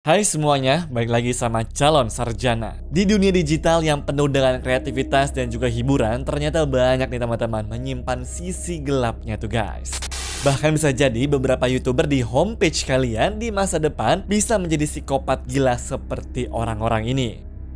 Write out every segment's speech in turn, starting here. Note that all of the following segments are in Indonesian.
Hai semuanya, balik lagi sama Calon Sarjana. Di dunia digital yang penuh dengan kreativitas dan juga hiburan, ternyata banyak nih teman-teman menyimpan sisi gelapnya tuh guys. Bahkan bisa jadi beberapa YouTuber di homepage kalian di masa depan bisa menjadi psikopat gila seperti orang-orang ini.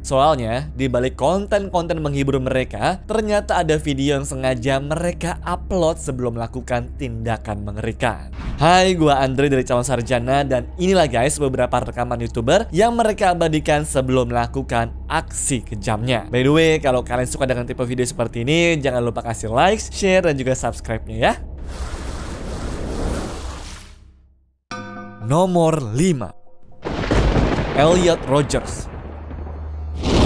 Soalnya, di balik konten-konten menghibur mereka, ternyata ada video yang sengaja mereka upload sebelum melakukan tindakan mengerikan. Hai, gua Andre dari Calon Sarjana dan inilah guys beberapa rekaman YouTuber yang mereka abadikan sebelum melakukan aksi kejamnya. By the way, kalau kalian suka dengan tipe video seperti ini, jangan lupa kasih like, share, dan juga subscribe-nya ya. Nomor 5. Elliot Rodgers.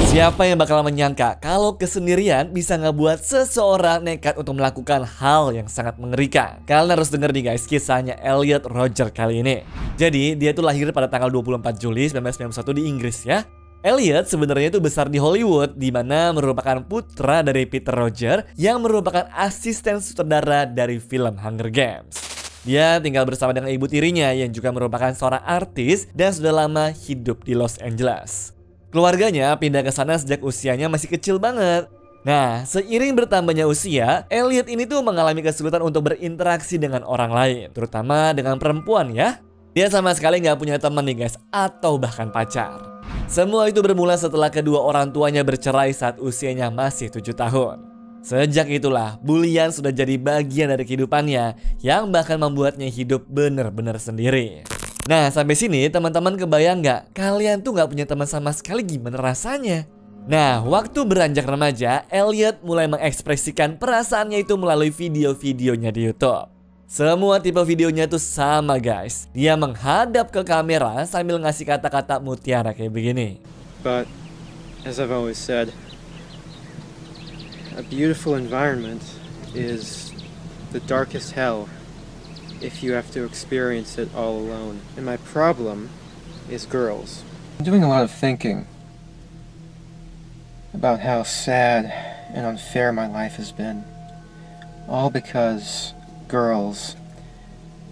Siapa yang bakal menyangka kalau kesendirian bisa ngebuat seseorang nekat untuk melakukan hal yang sangat mengerikan. Kalian harus denger nih guys kisahnya Elliot Rodgers kali ini. Jadi dia tuh lahir pada tanggal 24 Juli 1991 di Inggris ya. Elliot sebenarnya itu besar di Hollywood, di mana merupakan putra dari Peter Rodgers yang merupakan asisten sutradara dari film Hunger Games. Dia tinggal bersama dengan ibu tirinya yang juga merupakan seorang artis dan sudah lama hidup di Los Angeles. Keluarganya pindah ke sana sejak usianya masih kecil banget. Nah, seiring bertambahnya usia, Elliot ini tuh mengalami kesulitan untuk berinteraksi dengan orang lain, terutama dengan perempuan ya. Dia sama sekali nggak punya teman nih guys, atau bahkan pacar. Semua itu bermula setelah kedua orang tuanya bercerai saat usianya masih 7 tahun. Sejak itulah, bulian sudah jadi bagian dari kehidupannya, yang bahkan membuatnya hidup bener-bener sendiri. Nah, sampai sini teman-teman kebayang nggak? Kalian tuh nggak punya teman sama sekali, gimana rasanya? Nah, waktu beranjak remaja, Elliot mulai mengekspresikan perasaannya itu melalui video-videonya di YouTube. Semua tipe videonya tuh sama guys. Dia menghadap ke kamera sambil ngasih kata-kata mutiara kayak begini. But, as I've always said, a beautiful environment is the darkest hell if you have to experience it all alone. And my problem is girls. I'm doing a lot of thinking about how sad and unfair my life has been. All because girls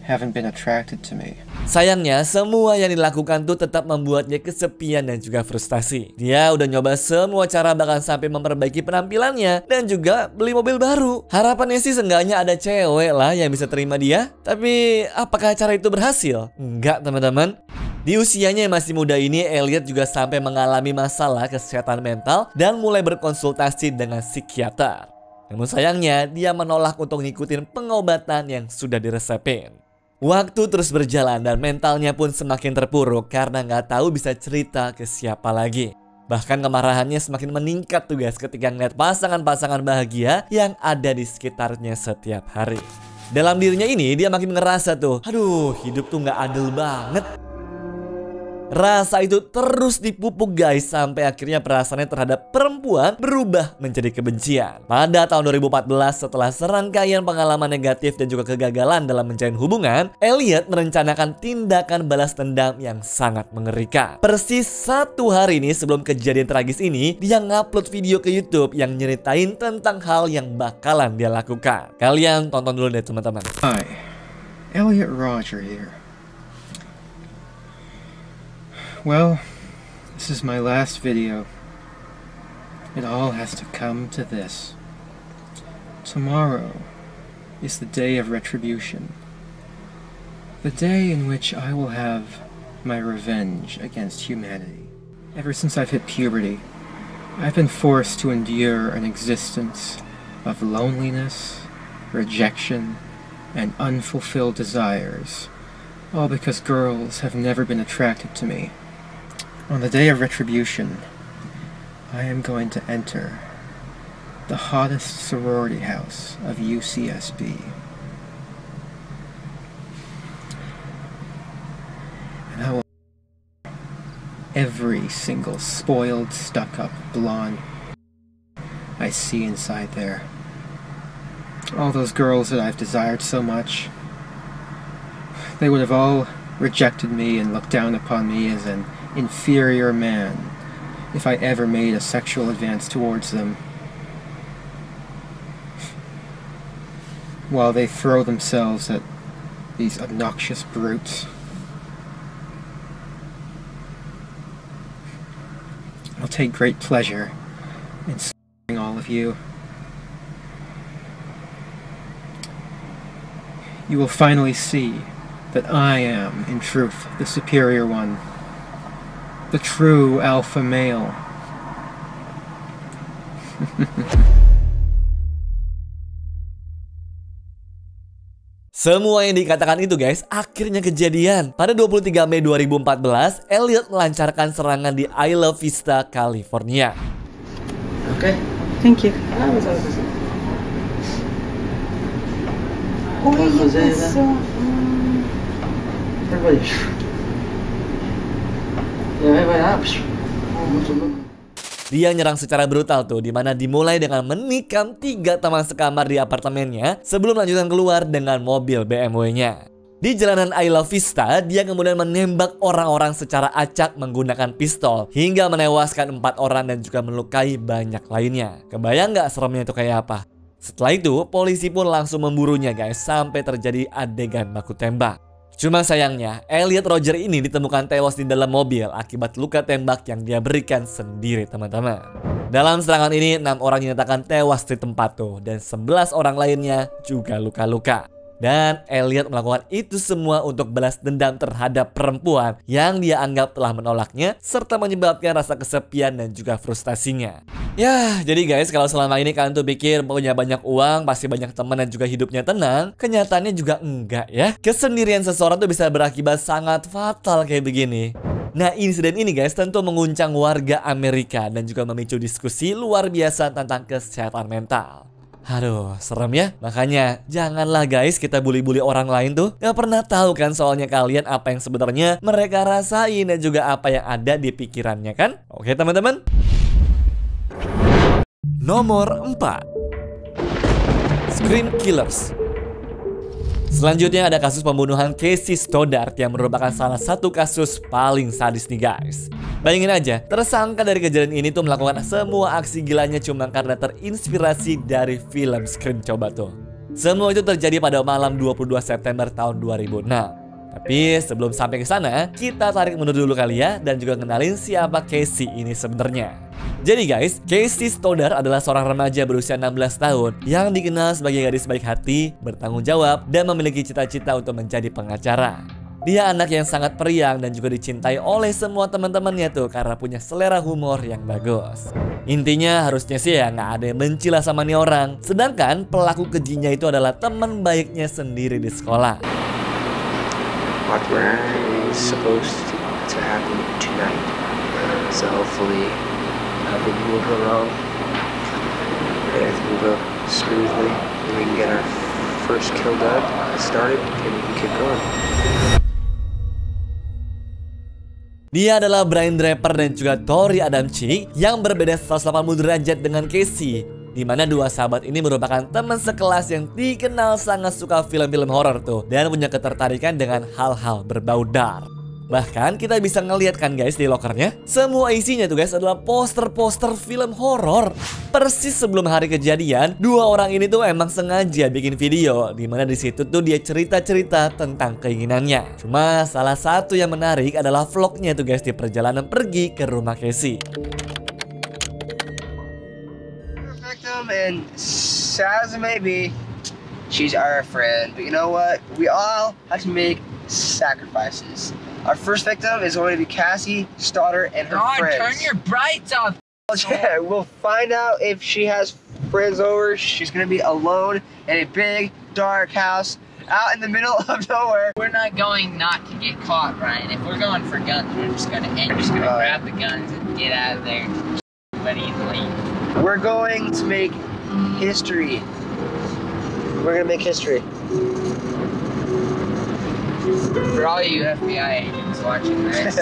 haven't been attracted to me. Sayangnya, semua yang dilakukan tuh tetap membuatnya kesepian dan juga frustasi. Dia udah nyoba semua cara bahkan sampai memperbaiki penampilannya dan juga beli mobil baru. Harapannya sih seenggaknya ada cewek lah yang bisa terima dia. Tapi apakah cara itu berhasil? Enggak teman-teman. Di usianya yang masih muda ini, Elliot juga sampai mengalami masalah kesehatan mental dan mulai berkonsultasi dengan psikiater. Namun sayangnya, dia menolak untuk ngikutin pengobatan yang sudah diresepin. Waktu terus berjalan dan mentalnya pun semakin terpuruk karena nggak tahu bisa cerita ke siapa lagi. Bahkan kemarahannya semakin meningkat tuh guys ketika ngeliat pasangan-pasangan bahagia yang ada di sekitarnya setiap hari. Dalam dirinya ini dia makin ngerasa tuh, aduh hidup tuh nggak adil banget. Rasa itu terus dipupuk guys sampai akhirnya perasaannya terhadap perempuan berubah menjadi kebencian. Pada tahun 2014 setelah serangkaian pengalaman negatif dan juga kegagalan dalam menjalin hubungan, Elliot merencanakan tindakan balas dendam yang sangat mengerikan. Persis 1 hari ini sebelum kejadian tragis ini, dia ngupload video ke YouTube yang nyeritain tentang hal yang bakalan dia lakukan. Kalian tonton dulu deh teman-teman. Hi, Elliot Rodgers here. Well, this is my last video. It all has to come to this. Tomorrow is the day of retribution. The day in which I will have my revenge against humanity. Ever since I've hit puberty, I've been forced to endure an existence of loneliness, rejection, and unfulfilled desires, all because girls have never been attracted to me. On the day of retribution, I am going to enter the hottest sorority house of UCSB. And I will every single spoiled, stuck-up blonde I see inside there. All those girls that I've desired so much, they would have all rejected me and looked down upon me as an inferior man if I ever made a sexual advance towards them, while they throw themselves at these obnoxious brutes. I'll take great pleasure in slaughtering all of you. You will finally see that I am, in truth, the superior one. The true alpha male. Semua yang dikatakan itu guys, akhirnya kejadian. Pada 23 Mei 2014, Elliot melancarkan serangan di Isla Vista, California. Okay. Thank you. Dia nyerang secara brutal tuh, dimana dimulai dengan menikam 3 teman sekamar di apartemennya sebelum lanjutan keluar dengan mobil BMW-nya. Di jalanan Isla Vista, dia kemudian menembak orang-orang secara acak menggunakan pistol hingga menewaskan 4 orang dan juga melukai banyak lainnya. Kebayang nggak seremnya itu kayak apa? Setelah itu, polisi pun langsung memburunya guys sampai terjadi adegan baku tembak. Cuma sayangnya, Elliot Roger ini ditemukan tewas di dalam mobil akibat luka tembak yang dia berikan sendiri teman-teman. Dalam serangan ini, 6 orang dinyatakan tewas di tempat tuh, dan 11 orang lainnya juga luka-luka. Dan Elliot melakukan itu semua untuk balas dendam terhadap perempuan yang dia anggap telah menolaknya, serta menyebabkan rasa kesepian dan juga frustasinya. Ya, jadi guys, kalau selama ini kalian tuh pikir punya banyak uang, pasti banyak teman dan juga hidupnya tenang, kenyataannya juga enggak ya. Kesendirian seseorang tuh bisa berakibat sangat fatal kayak begini. Nah, insiden ini guys tentu mengguncang warga Amerika dan juga memicu diskusi luar biasa tentang kesehatan mental. Aduh, serem ya. Makanya janganlah guys kita bully-bully orang lain tuh. Gak pernah tahu kan soalnya kalian apa yang sebenarnya mereka rasain dan juga apa yang ada di pikirannya kan. Oke teman-teman. Nomor 4, Scream Killers. Selanjutnya ada kasus pembunuhan Casey Stoddart yang merupakan salah satu kasus paling sadis nih guys. Bayangin aja, tersangka dari kejadian ini tuh melakukan semua aksi gilanya cuma karena terinspirasi dari film Scream coba tuh. Semua itu terjadi pada malam 22 September tahun 2006. Tapi sebelum sampai ke sana, kita tarik mundur dulu kali ya dan juga kenalin siapa Casey ini sebenarnya. Jadi guys, Casey Stoddart adalah seorang remaja berusia 16 tahun yang dikenal sebagai gadis baik hati, bertanggung jawab, dan memiliki cita-cita untuk menjadi pengacara. Dia anak yang sangat periang dan juga dicintai oleh semua teman-temannya tuh karena punya selera humor yang bagus. Intinya harusnya sih ya nggak ada yang benci lah sama nih orang. Sedangkan pelaku kejinya itu adalah teman baiknya sendiri di sekolah. What is supposed to happen tonight? So hopefully we can move along. Everything will go smoothly. We can get our first kill done, started, and we can keep going. Dia adalah Brian Draper dan juga Tori Adamczyk yang berbeda 180 derajat dengan Casey, di mana dua sahabat ini merupakan teman sekelas yang dikenal sangat suka film-film horor tuh dan punya ketertarikan dengan hal-hal berbau dark. Bahkan kita bisa ngeliat kan guys di lokernya, semua isinya tuh guys adalah poster-poster film horor. Persis sebelum hari kejadian, dua orang ini tuh emang sengaja bikin video di mana di situ tuh dia cerita-cerita tentang keinginannya. Cuma salah satu yang menarik adalah vlognya tuh guys di perjalanan pergi ke rumah Casey. Victim and sad as it may be, she's our friend. But you know what? We all have to make sacrifices. Our first victim is going to be Cassie Stoddart and her friends. Turn your brights off. Yeah, we'll find out if she has friends over. She's going to be alone in a big, dark house out in the middle of nowhere. We're not going not to get caught, Ryan. If we're going for guns, we're just gonna grab the guns and get out of there. Ready and leave. We're going to make history. We're going to make history. For all you FBI agents watching this,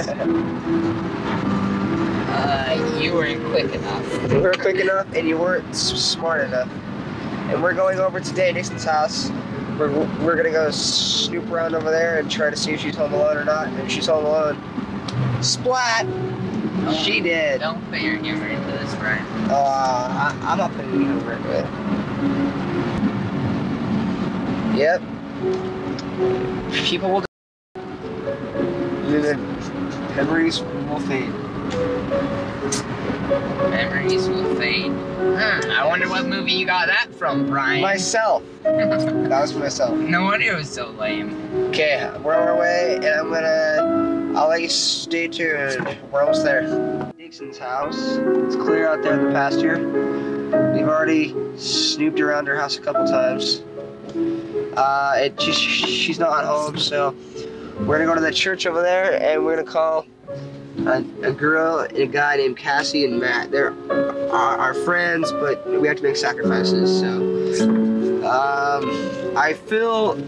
you weren't quick enough. We weren't quick enough and you weren't smart enough. And we're going over to Dave Nixon's house. We're gonna go snoop around over there and try to see if she's home alone or not. And if she's home alone, splat! She did. Don't put your humor into this, Ryan. I'm not putting any humor into it. Yep. People will die. Memories will fade. Memories will fade. I wonder what movie you got that from, Brian. Myself. That was myself. No wonder it was so lame. Okay, we're on our way, and I'll let you stay tuned. We're almost there. Dixon's house. It's clear out there in the pasture. We've already snooped around her house a couple times. She's not home, so we're gonna go to the church over there, and we're gonna call a girl and a guy named Cassie and Matt. They're our friends, but we have to make sacrifices. So I feel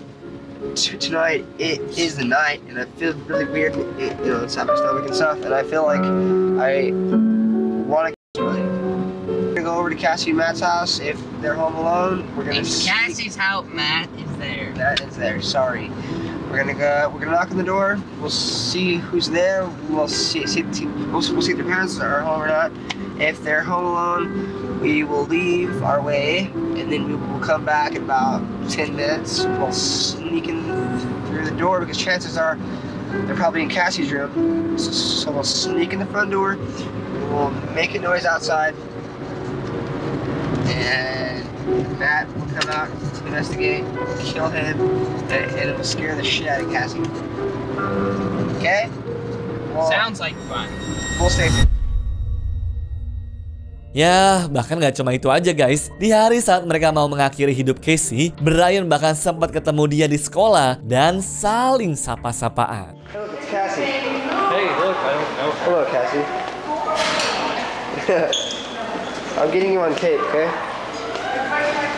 tonight it is the night, and I feel really weird. It's at my stomach and stuff, and I feel like I want to. We're gonna go over to Cassie and Matt's house. If they're home alone, we're gonna. In Cassie's house, Matt is there. Matt is there. Sorry. We're gonna knock on the door. We'll see who's there. We'll see if their parents are home or not. If they're home alone, we will leave our way, and then we will come back in about 10 minutes. We'll sneak in through the door because chances are they're probably in Cassie's room. So we'll sneak in the front door. We'll make a noise outside, and Matt will come out to investigate, kill him, and it will scare the shit out of Cassie. Okay? Well, Sounds like fun. we'll stay. Ya, bahkan gak cuma itu aja guys. Di hari saat mereka mau mengakhiri hidup Casey, Brian bahkan sempat ketemu dia di sekolah dan saling sapa-sapaan. Hey, look, it's Cassie. Hey, look, I don't. Hello, Cassie. I'm getting you on tape, okay?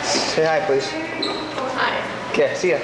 Say hi, please. Hi. Okay, see ya.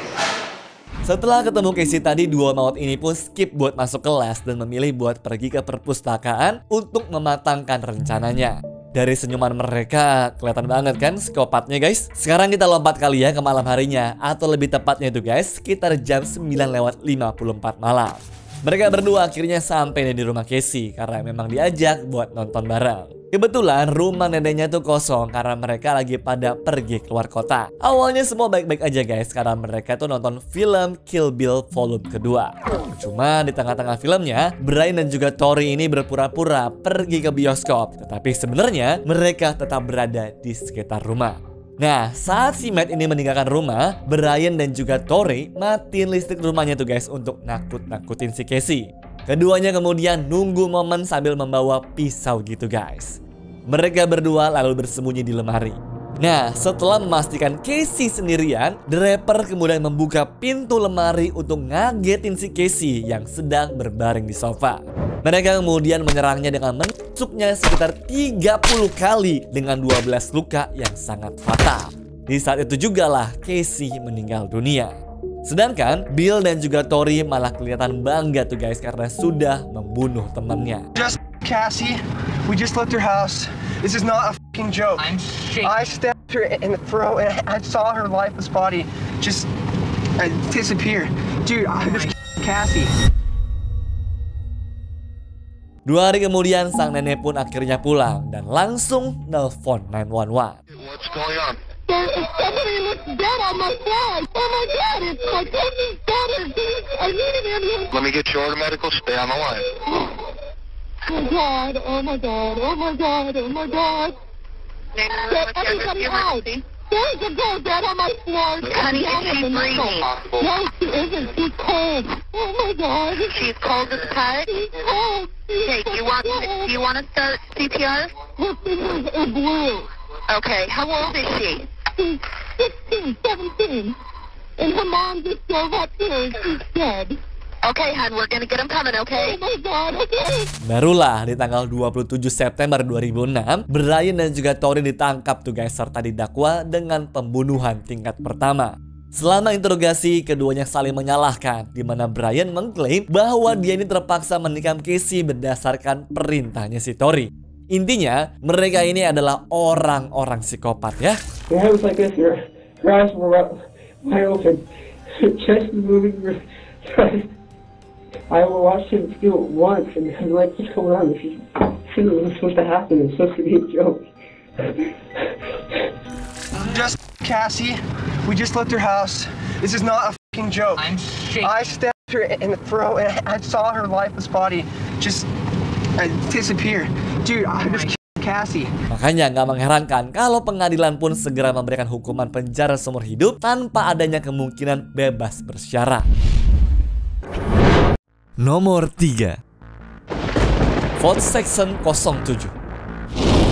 Setelah ketemu Casey tadi, dua maut ini pun skip buat masuk kelas dan memilih buat pergi ke perpustakaan untuk mematangkan rencananya. Dari senyuman mereka, kelihatan banget kan psikopatnya guys. Sekarang kita lompat kali ya ke malam harinya, atau lebih tepatnya itu guys, sekitar jam 9:54 malam. Mereka berdua akhirnya sampai di rumah Casey karena memang diajak buat nonton bareng. Kebetulan rumah neneknya tuh kosong karena mereka lagi pada pergi keluar kota. Awalnya semua baik-baik aja guys karena mereka tuh nonton film Kill Bill volume kedua. Cuma di tengah-tengah filmnya, Brian dan juga Tori ini berpura-pura pergi ke bioskop. Tetapi sebenarnya mereka tetap berada di sekitar rumah. Nah, saat si Matt ini meninggalkan rumah, Brian dan juga Tori matiin listrik rumahnya tuh guys untuk nakut-nakutin si Casey. Keduanya kemudian nunggu momen sambil membawa pisau gitu guys. Mereka berdua lalu bersembunyi di lemari. Nah, setelah memastikan Casey sendirian, the rapper kemudian membuka pintu lemari untuk ngagetin si Casey yang sedang berbaring di sofa. Mereka kemudian menyerangnya dengan menusuknya sekitar 30 kali dengan 12 luka yang sangat fatal. Di saat itu juga lah Casey meninggal dunia. Sedangkan Bill dan juga Tori malah kelihatan bangga tuh guys karena sudah membunuh temannya. Just Cassie, we just left her house. This is not a fucking joke. I'm shaking. I stabbed her in the throat and I saw her lifeless body just disappear. Dude, this Cassie. 2 hari kemudian sang nenek pun akhirnya pulang dan langsung nelpon 911. What's going on? Somebody looks dead on my phone. Oh my God, it's my cousin's daughter. I need an ambulance. Let me get you order medical. Stay on the line. Oh God, oh my God, oh my God, oh my God. Get everybody out. There's a girl dead on my floor. Honey, is she breathing? No, she isn't. She's cold. Oh my God. She's cold as cut. She's cold. Okay, do you want to start CPR? Her fingers are blue. Okay, how old is she? She's 16, 17. And her mom just drove up here. She's dead. Okay, hon, we're gonna get him coming, okay? Oh my God, okay. Barulah di tanggal 27 September 2006, Brian dan juga Tori ditangkap tuh guys serta didakwa dengan pembunuhan tingkat pertama. Selama interogasi, keduanya saling menyalahkan, di mana Brian mengklaim bahwa dia ini terpaksa menikam Casey berdasarkan perintahnya si Tori. Intinya, mereka ini adalah orang-orang psikopat ya. Your head was like this, your eyes were wide open, your chest was moving, I watched him do it once, and I'm like, what's going on? This isn't supposed to happen. It's supposed to be a joke. Just Cassie, we just left her house. This is not a fucking joke. I'm shaking. I stabbed her in the throat and I saw her lifeless body just and disappear. Dude, I just killed Cassie. Makanya nggak mengherankan kalau pengadilan pun segera memberikan hukuman penjara seumur hidup tanpa adanya kemungkinan bebas bersyarat. Nomor 3, Vote Section 07.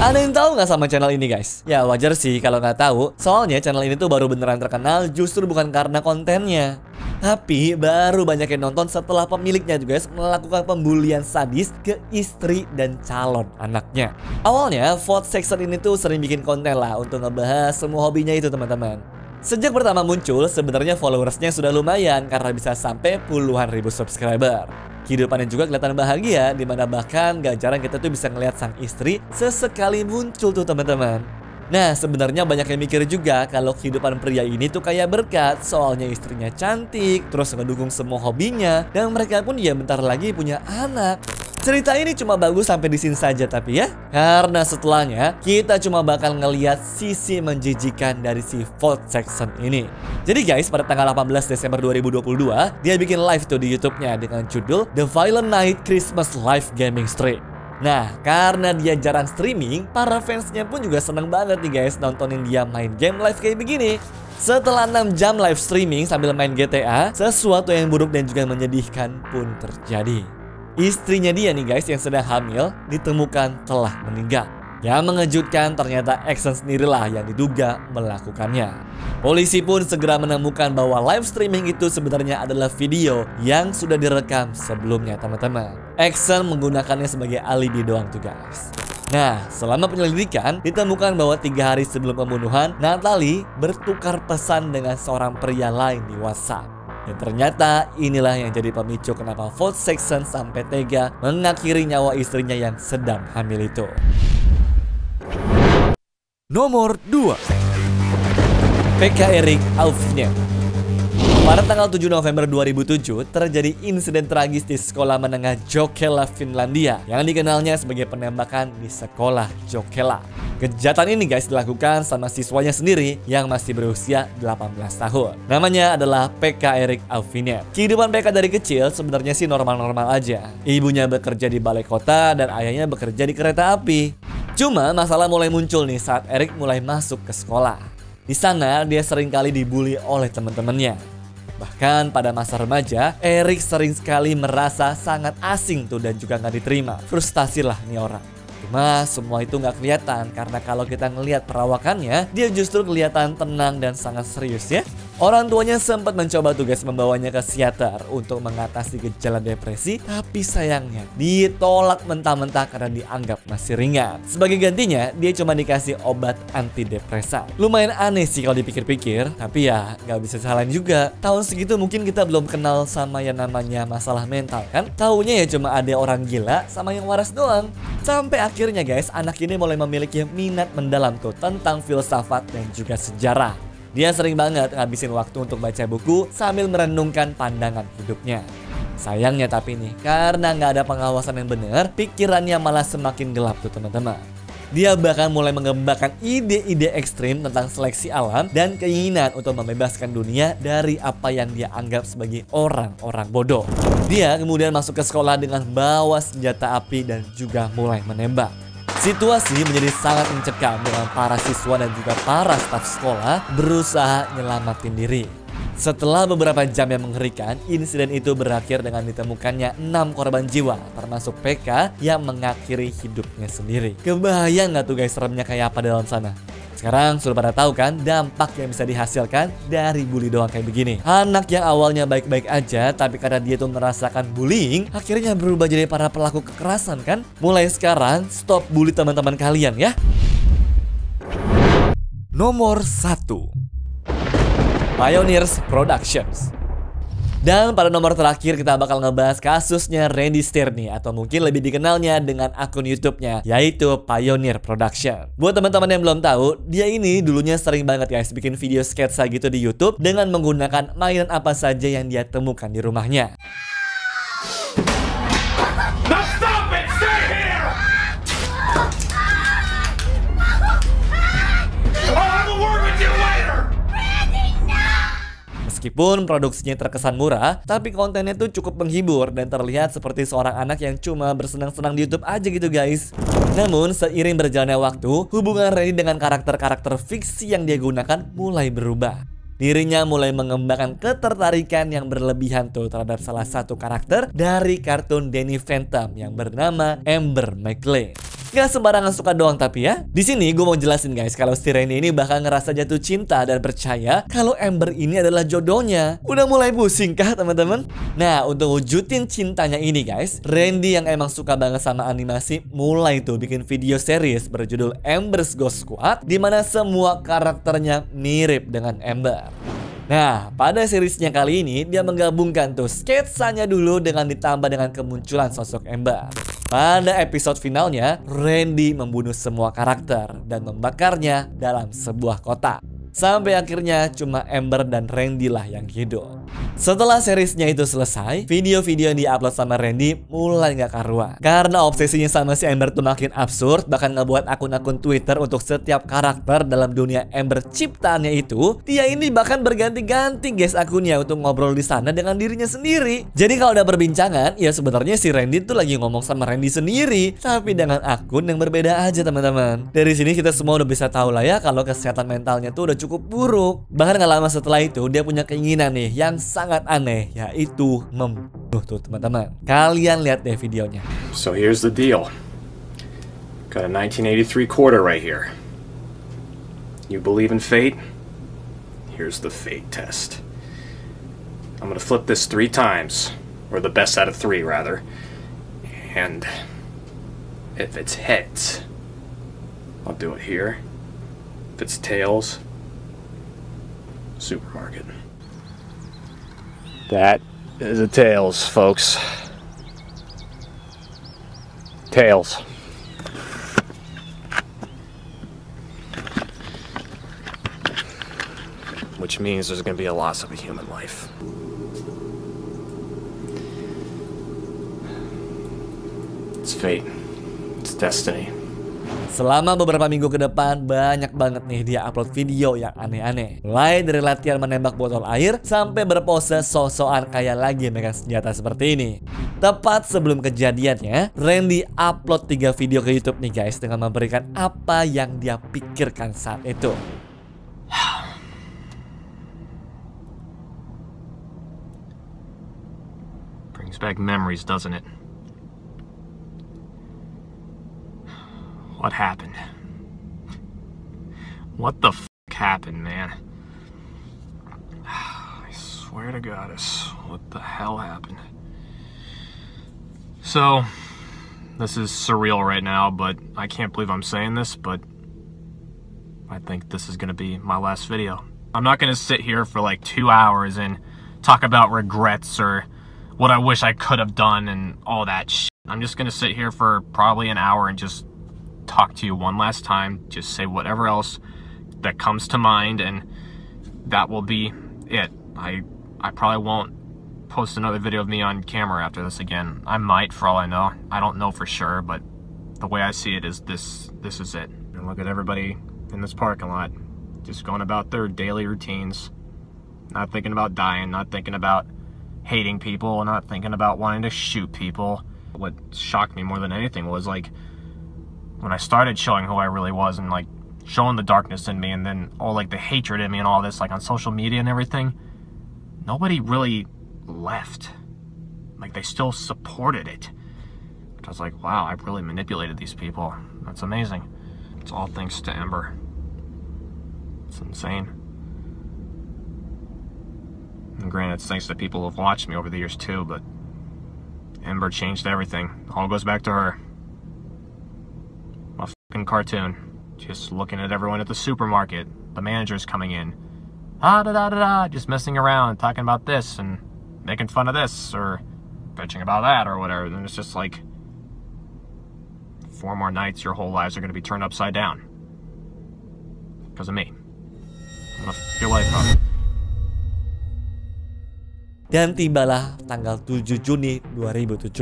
Ada yang tahu nggak sama channel ini guys? Ya wajar sih kalau nggak tahu, soalnya channel ini tuh baru beneran terkenal justru bukan karena kontennya, tapi baru banyak yang nonton setelah pemiliknya juga guys melakukan pembulian sadis ke istri dan calon anaknya. Awalnya Vote Section ini tuh sering bikin konten lah untuk ngebahas semua hobinya itu teman-teman. Sejak pertama muncul sebenarnya followersnya sudah lumayan karena bisa sampai puluhan ribu subscriber. Kehidupannya juga kelihatan bahagia, dimana bahkan gak jarang kita tuh bisa ngeliat sang istri sesekali muncul tuh teman-teman. Nah sebenarnya banyak yang mikir juga kalau kehidupan pria ini tuh kayak berkat, soalnya istrinya cantik, terus ngedukung semua hobinya, dan mereka pun ya bentar lagi punya anak. Cerita ini cuma bagus sampai di sini saja tapi ya, karena setelahnya kita cuma bakal ngeliat sisi menjijikan dari si Vote Section ini. Jadi guys, pada tanggal 18 Desember 2022 dia bikin live tuh di YouTube-nya dengan judul The Violent Night Christmas Live Gaming Stream. Nah, karena dia jarang streaming, para fansnya pun juga seneng banget nih guys nontonin dia main game live kayak begini. Setelah 6 jam live streaming sambil main GTA, sesuatu yang buruk dan juga menyedihkan pun terjadi. Istrinya dia nih guys yang sedang hamil ditemukan telah meninggal. Yang mengejutkan ternyata Action sendirilah yang diduga melakukannya. Polisi pun segera menemukan bahwa live streaming itu sebenarnya adalah video yang sudah direkam sebelumnya teman-teman. Action menggunakannya sebagai alibi doang tuh guys. Nah, selama penyelidikan ditemukan bahwa 3 hari sebelum pembunuhan, Natalie bertukar pesan dengan seorang pria lain di WhatsApp. Dan ternyata inilah yang jadi pemicu kenapa Vote Section sampai tega mengakhiri nyawa istrinya yang sedang hamil itu. Nomor 2, PK Erik Auvinen. Pada tanggal 7 November 2007 terjadi insiden tragis di sekolah menengah Jokela, Finlandia yang dikenalnya sebagai penembakan di sekolah Jokela. Kejahatan ini guys dilakukan sama siswanya sendiri yang masih berusia 18 tahun. Namanya adalah PK Erik Auvinen. Kehidupan PK dari kecil sebenarnya sih normal-normal aja. Ibunya bekerja di balai kota dan ayahnya bekerja di kereta api. Cuma masalah mulai muncul nih saat Erik mulai masuk ke sekolah. Di sana dia sering kali dibully oleh teman-temannya. Bahkan pada masa remaja, Erik sering sekali merasa sangat asing tuh dan juga nggak diterima. Frustasi lah nih orang. Cuma semua itu nggak kelihatan karena kalau kita ngelihat perawakannya, dia justru kelihatan tenang dan sangat serius ya. Orang tuanya sempat mencoba tugas membawanya ke psikiater untuk mengatasi gejala depresi, tapi sayangnya ditolak mentah-mentah karena dianggap masih ringan. Sebagai gantinya, dia cuma dikasih obat antidepresan. Lumayan aneh sih kalau dipikir-pikir, tapi ya nggak bisa salahin juga. Tahun segitu mungkin kita belum kenal sama yang namanya masalah mental kan? Taunya ya cuma ada orang gila sama yang waras doang. Sampai akhirnya guys, anak ini mulai memiliki minat mendalam tuh tentang filsafat dan juga sejarah. Dia sering banget ngabisin waktu untuk baca buku sambil merenungkan pandangan hidupnya. Sayangnya tapi nih, karena nggak ada pengawasan yang benar, pikirannya malah semakin gelap tuh teman-teman. Dia bahkan mulai mengembangkan ide-ide ekstrim tentang seleksi alam dan keinginan untuk membebaskan dunia dari apa yang dia anggap sebagai orang-orang bodoh. Dia kemudian masuk ke sekolah dengan bawa senjata api dan juga mulai menembak. Situasi menjadi sangat mencekam dengan para siswa dan juga para staf sekolah berusaha nyelamatin diri. Setelah beberapa jam yang mengerikan, insiden itu berakhir dengan ditemukannya 6 korban jiwa, termasuk PK yang mengakhiri hidupnya sendiri. Kebayang nggak tuh guys seremnya kayak apa dalam sana? Sekarang sudah pada tahu kan dampak yang bisa dihasilkan dari bully doang kayak begini. Anak yang awalnya baik-baik aja, tapi karena dia tuh merasakan bullying, akhirnya berubah jadi para pelaku kekerasan kan? Mulai sekarang stop bully teman-teman kalian ya. Nomor 1, Pioneers Productions. Dan pada nomor terakhir kita bakal ngebahas kasusnya Randy Stirny, atau mungkin lebih dikenalnya dengan akun YouTube-nya, yaitu Pioneer Production. Buat teman-teman yang belum tahu, dia ini dulunya sering banget guys bikin video sketsa gitu di YouTube dengan menggunakan mainan apa saja yang dia temukan di rumahnya. Meskipun produksinya terkesan murah, tapi kontennya tuh cukup menghibur dan terlihat seperti seorang anak yang cuma bersenang-senang di YouTube aja gitu guys. Namun seiring berjalannya waktu, hubungan Randy dengan karakter-karakter fiksi yang dia gunakan mulai berubah. Dirinya mulai mengembangkan ketertarikan yang berlebihan tuh terhadap salah satu karakter dari kartun Danny Phantom yang bernama Amber McLean. Gak sembarangan suka doang tapi ya. Di sini gue mau jelasin guys kalau si Randy ini bakal ngerasa jatuh cinta dan percaya kalau Amber ini adalah jodohnya. Udah mulai pusing kah teman-teman? Nah, untuk wujudin cintanya ini guys, Randy yang emang suka banget sama animasi mulai tuh bikin video series berjudul Amber's Ghost Squad, di mana semua karakternya mirip dengan Amber. Nah, pada seriesnya kali ini dia menggabungkan tuh sketsanya dulu dengan ditambah dengan kemunculan sosok Amber. Pada episode finalnya, Randy membunuh semua karakter dan membakarnya dalam sebuah kota. Sampai akhirnya cuma Amber dan Randy lah yang hidup. Setelah seriesnya itu selesai, video-video yang diupload sama Randy mulai gak karuan. Karena obsesinya sama si Amber tuh makin absurd, bahkan ngebuat akun-akun Twitter untuk setiap karakter dalam dunia Amber ciptaannya itu. Dia ini bahkan berganti-ganti guys akunnya untuk ngobrol di sana dengan dirinya sendiri. Jadi kalau udah perbincangan, ya sebenarnya si Randy tuh lagi ngomong sama Randy sendiri, tapi dengan akun yang berbeda aja teman-teman. Dari sini kita semua udah bisa tahu lah ya kalau kesehatan mentalnya tuh udah cukup buruk. Bahkan gak lama setelah itu dia punya keinginan nih yang sangat aneh, yaitu membunuh tuh teman-teman. Kalian lihat deh videonya. So here's the deal. Got a 1983 quarter right here. You believe in fate? Here's the fate test. I'm gonna flip this 3 times, or the best out of 3 rather. And if it's heads, I'll do it here. If it's tails, supermarket. That is a tails, folks. Tails. Which means there's going to be a loss of a human life. It's fate. It's destiny. Selama beberapa minggu ke depan banyak banget nih dia upload video yang aneh-aneh. Mulai dari latihan menembak botol air sampai berpose sok-sokan kayak lagi megang senjata seperti ini. Tepat sebelum kejadiannya, Randy upload 3 video ke YouTube nih guys dengan memberikan apa yang dia pikirkan saat itu. Brings back memories, doesn't it? What happened? What the f*** happened, man? I swear to goddess, what the hell happened? So, this is surreal right now, but I can't believe I'm saying this, but I think this is gonna be my last video. I'm not gonna sit here for like 2 hours and talk about regrets or what I wish I could have done and all that shit. I'm just gonna sit here for probably an hour and just talk to you one last time, just say whatever else that comes to mind, and that will be it. I probably won't post another video of me on camera after this again. I might, for all I know. I don't know for sure, but the way I see it is this is it. And look at everybody in this parking lot just going about their daily routines, not thinking about dying, not thinking about hating people, not thinking about wanting to shoot people. What shocked me more than anything was like when I started showing who I really was and like showing the darkness in me and then all like the hatred in me and all this like on social media and everything, nobody really left. Like they still supported it. Which I was like, wow, I really manipulated these people. That's amazing. It's all thanks to Amber. It's insane. And granted, it's thanks to people who have watched me over the years too, but Amber changed everything. All goes back to her. A fucking cartoon. Just looking at everyone at the supermarket. The managers coming in. Da-da-da-da-da. Just messing around, talking about this and making fun of this or bitching about that or whatever. And it's just like 4 more nights your whole lives are going to be turned upside down. Because of me. I'm gonna f*** your life up. Dan tibalah tanggal 7 Juni 2017.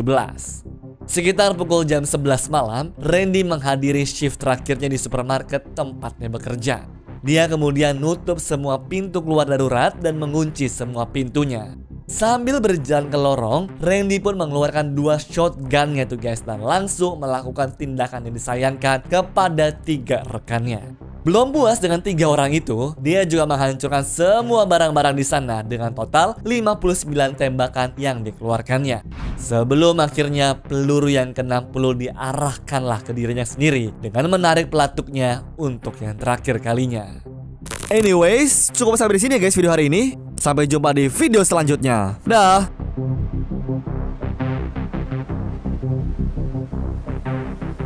Sekitar pukul jam 11 malam, Randy menghadiri shift terakhirnya di supermarket tempatnya bekerja. Dia kemudian nutup semua pintu keluar darurat dan mengunci semua pintunya. Sambil berjalan ke lorong, Randy pun mengeluarkan 2 shotgunnya tuh guys, dan langsung melakukan tindakan yang disayangkan kepada 3 rekannya. Belum puas dengan 3 orang itu, dia juga menghancurkan semua barang-barang di sana dengan total 59 tembakan yang dikeluarkannya. Sebelum akhirnya peluru yang ke-60 diarahkanlah ke dirinya sendiri dengan menarik pelatuknya untuk yang terakhir kalinya. Anyways, cukup sampai di sini ya guys video hari ini. Sampai jumpa di video selanjutnya. Dah.